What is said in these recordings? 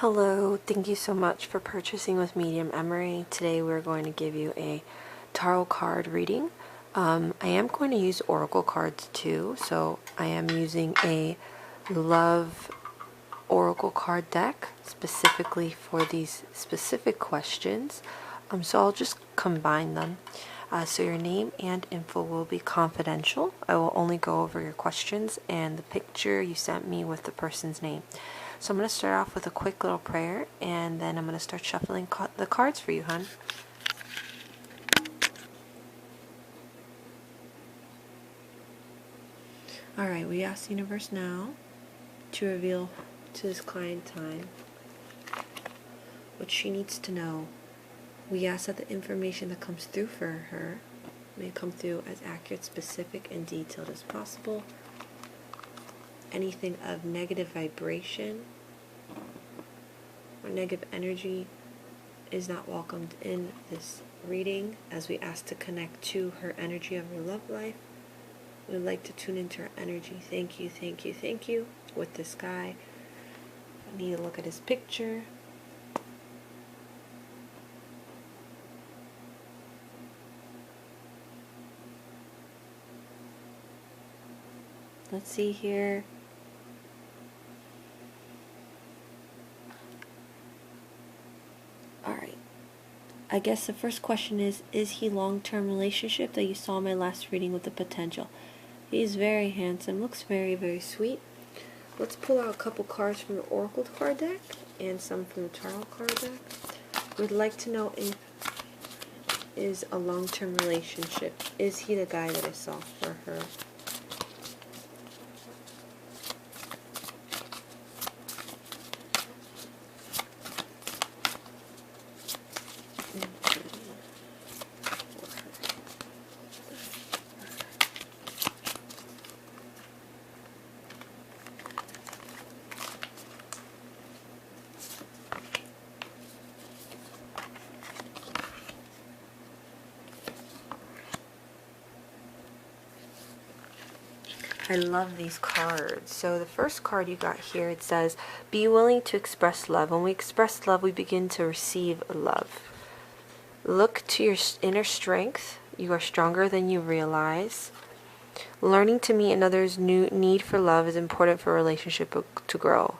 Hello, thank you so much for purchasing with Medium Emary. Today we're going to give you a tarot card reading. I am going to use oracle cards too, so I am using a love oracle card deck specifically for these specific questions. So I'll just combine them. So your name and info will be confidential. I will only go over your questions and the picture you sent me with the person's name. So I'm going to start off with a quick little prayer, and then I'm going to start shuffling the cards for you, hon. Alright, we ask the universe now to reveal to this client time what she needs to know. We ask that the information that comes through for her may come through as accurate, specific, and detailed as possible. Anything of negative vibration or negative energy is not welcomed in this reading, as we ask to connect to her energy of her love life. We would like to tune into her energy. Thank you, thank you, thank you. With this guy, I need to look at his picture. Let's see here. Alright. I guess the first question is he long-term relationship that you saw in my last reading with the potential? He's very handsome, looks very, very sweet. Let's pull out a couple cards from the oracle card deck and some from the tarot card deck. We'd like to know if is a long-term relationship. Is he the guy that I saw for her? I love these cards. So the first card you got here, it says, be willing to express love. When we express love, we begin to receive love. Look to your inner strength. You are stronger than you realize. Learning to meet another's new need for love is important for a relationship to grow.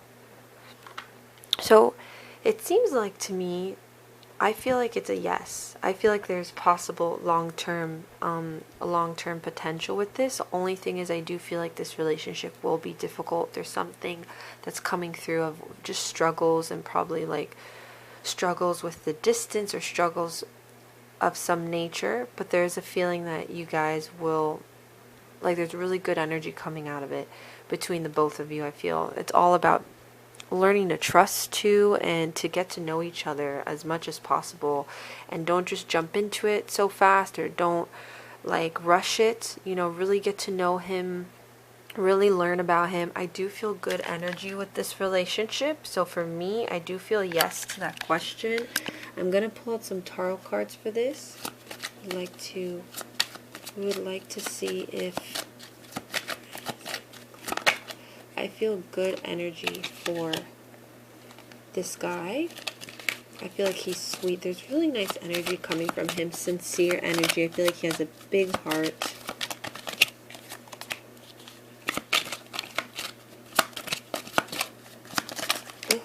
So it seems like to me, I feel like it's a yes. I feel like there's possible long-term potential with this. The only thing is I do feel like this relationship will be difficult. There's something that's coming through of just struggles, and probably like struggles with the distance or struggles of some nature. But there's a feeling that you guys will, like, there's really good energy coming out of it between the both of you. I feel it's all about learning to trust too, and to get to know each other as much as possible, and don't just jump into it so fast, or don't like rush it, you know, really get to know him, really learn about him. I do feel good energy with this relationship, so for me, I do feel yes to that question. I'm gonna pull out some tarot cards for this. We would like to see if I feel good energy for this guy. I feel like he's sweet. There's really nice energy coming from him. Sincere energy. I feel like he has a big heart. Ooh.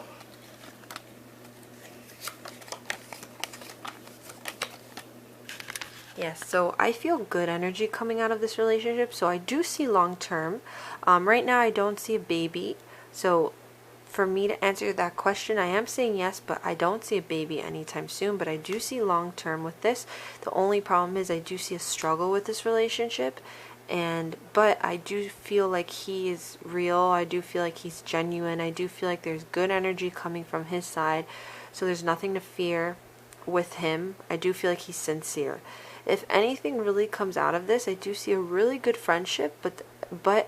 Yes, so I feel good energy coming out of this relationship. So I do see long term. Right now I don't see a baby. So for me to answer that question, I am saying yes, but I don't see a baby anytime soon. But I do see long term with this. The only problem is I do see a struggle with this relationship. But I do feel like he is real. I do feel like he's genuine. I do feel like there's good energy coming from his side. So there's nothing to fear with him. I do feel like he's sincere. If anything really comes out of this, I do see a really good friendship, but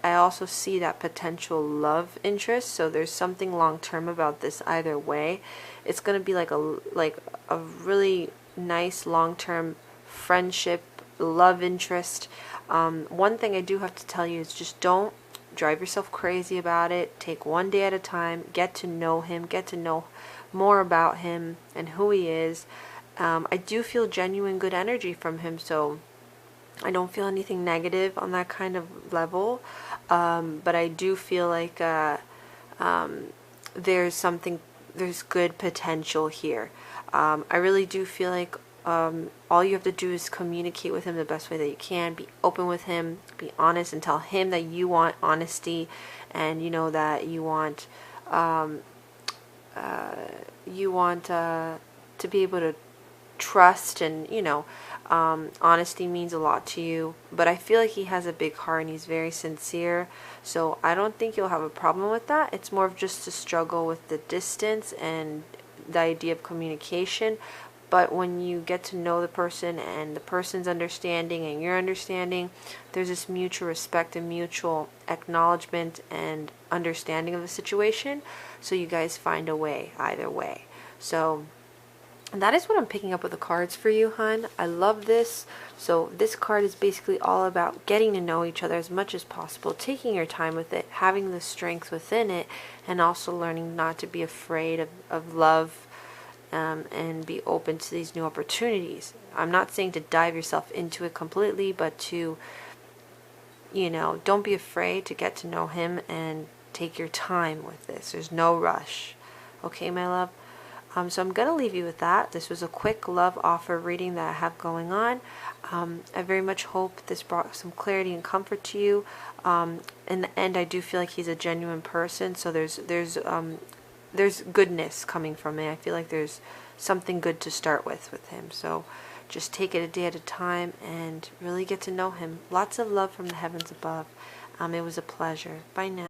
I also see that potential love interest. So there's something long term about this either way. It's going to be like a really nice long term friendship, love interest. One thing I do have to tell you is just don't drive yourself crazy about it. Take one day at a time. Get to know him. Get to know more about him and who he is. I do feel genuine good energy from him, so I don't feel anything negative on that kind of level. But I do feel like there's good potential here. I really do feel like all you have to do is communicate with him the best way that you can. Be open with him, be honest, and tell him that you want honesty, and you know that you want to be able to trust, and honesty means a lot to you. But I feel like he has a big heart and he's very sincere, so I don't think you'll have a problem with that. It's more of just a struggle with the distance and the idea of communication. But when you get to know the person and the person's understanding and your understanding, there's this mutual respect and mutual acknowledgement and understanding of the situation, so you guys find a way either way. So that is what I'm picking up with the cards for you, hon. I love this. So this card is basically all about getting to know each other as much as possible, taking your time with it, having the strength within it, and also learning not to be afraid of love, and be open to these new opportunities. I'm not saying to dive yourself into it completely, but to, don't be afraid to get to know him and take your time with this. There's no rush. Okay, my love? So I'm going to leave you with that. This was a quick love offer reading that I have going on. I very much hope this brought some clarity and comfort to you. In the end, I do feel like he's a genuine person, so there's goodness coming from it. I feel like there's something good to start with him. So just take it a day at a time and really get to know him. Lots of love from the heavens above. It was a pleasure. Bye now.